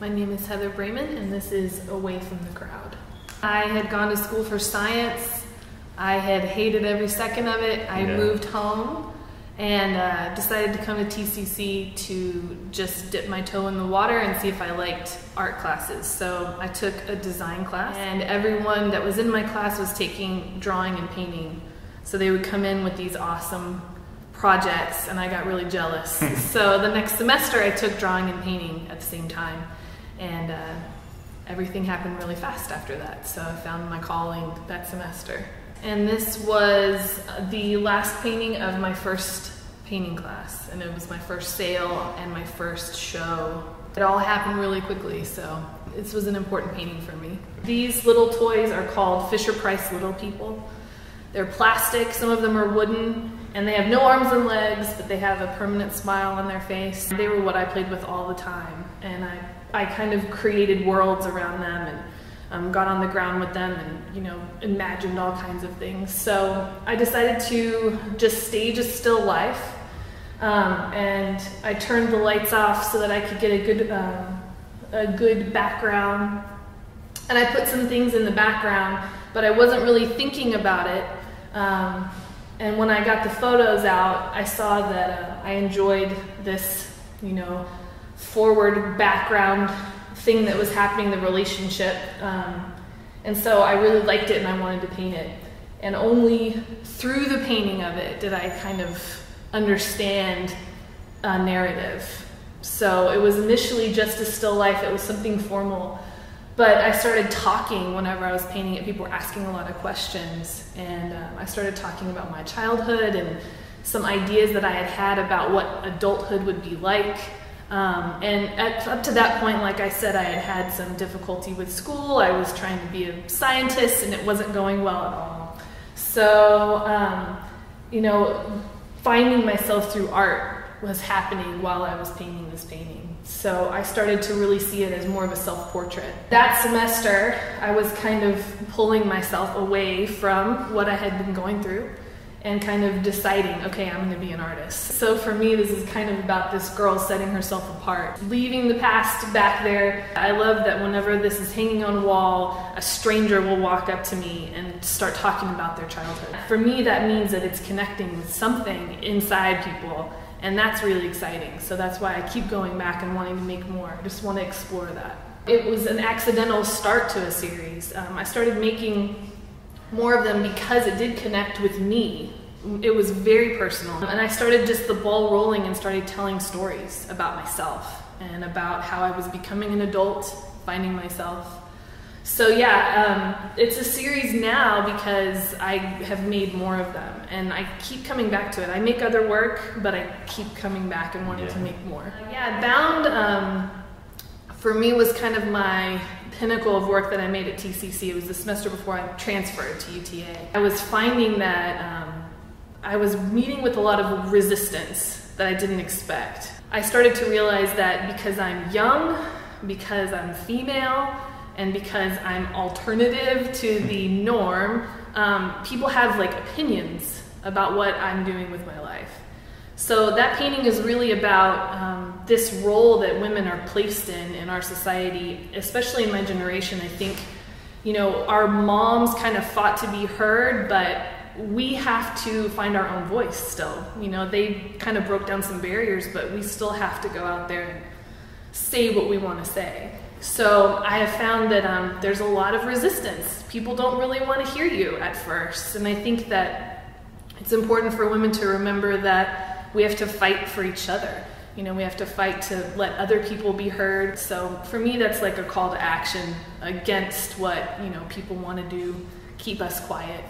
My name is Heather Braman, and this is Away from the Crowd. I had gone to school for science. I had hated every second of it. I moved home and decided to come to TCC to just dip my toe in the water and see if I liked art classes. So I took a design class, and everyone that was in my class was taking drawing and painting. So they would come in with these awesome projects, and I got really jealous. So the next semester I took drawing and painting at the same time, and everything happened really fast after that. So I found my calling that semester. And this was the last painting of my first painting class, and it was my first sale and my first show. It all happened really quickly, so this was an important painting for me. These little toys are called Fisher-Price Little People. They're plastic, some of them are wooden, and they have no arms and legs, but they have a permanent smile on their face. They were what I played with all the time, and I kind of created worlds around them, and got on the ground with them and, imagined all kinds of things. So I decided to just stage a still life, and I turned the lights off so that I could get a good background. And I put some things in the background, but I wasn't really thinking about it. And when I got the photos out, I saw that I enjoyed this, forward background thing that was happening, the relationship. And so I really liked it and I wanted to paint it. And only through the painting of it did I kind of understand a narrative. So it was initially just a still life, it was something formal. But I started talking whenever I was painting it. People were asking a lot of questions, and I started talking about my childhood and some ideas that I had had about what adulthood would be like. Up to that point, like I said, I had had some difficulty with school. I was trying to be a scientist, and it wasn't going well at all. So, finding myself through art was happening while I was painting this painting. So I started to really see it as more of a self-portrait. That semester, I was kind of pulling myself away from what I had been going through and kind of deciding, okay, I'm gonna be an artist. So for me, this is kind of about this girl setting herself apart, leaving the past back there. I love that whenever this is hanging on a wall, a stranger will walk up to me and start talking about their childhood. For me, that means that it's connecting with something inside people, and that's really exciting. So that's why I keep going back and wanting to make more. I just want to explore that. It was an accidental start to a series. I started making more of them because it did connect with me. It was very personal. And I started just the ball rolling and started telling stories about myself and about how I was becoming an adult, finding myself. So yeah, it's a series now because I have made more of them, and I keep coming back to it. I make other work, but I keep coming back and wanting to make more. Yeah, Bound for me was kind of my pinnacle of work that I made at TCC. It was the semester before I transferred to UTA. I was finding that I was meeting with a lot of resistance that I didn't expect. I started to realize that because I'm young, because I'm female, and because I'm alternative to the norm, people have opinions about what I'm doing with my life. So that painting is really about this role that women are placed in our society, especially in my generation. I think, our moms kind of fought to be heard, but we have to find our own voice still. They kind of broke down some barriers, but we still have to go out there and say what we want to say. So I have found that there's a lot of resistance. People don't really want to hear you at first. And I think that it's important for women to remember that we have to fight for each other. We have to fight to let other people be heard. So for me, that's like a call to action against what, people want to do, keep us quiet.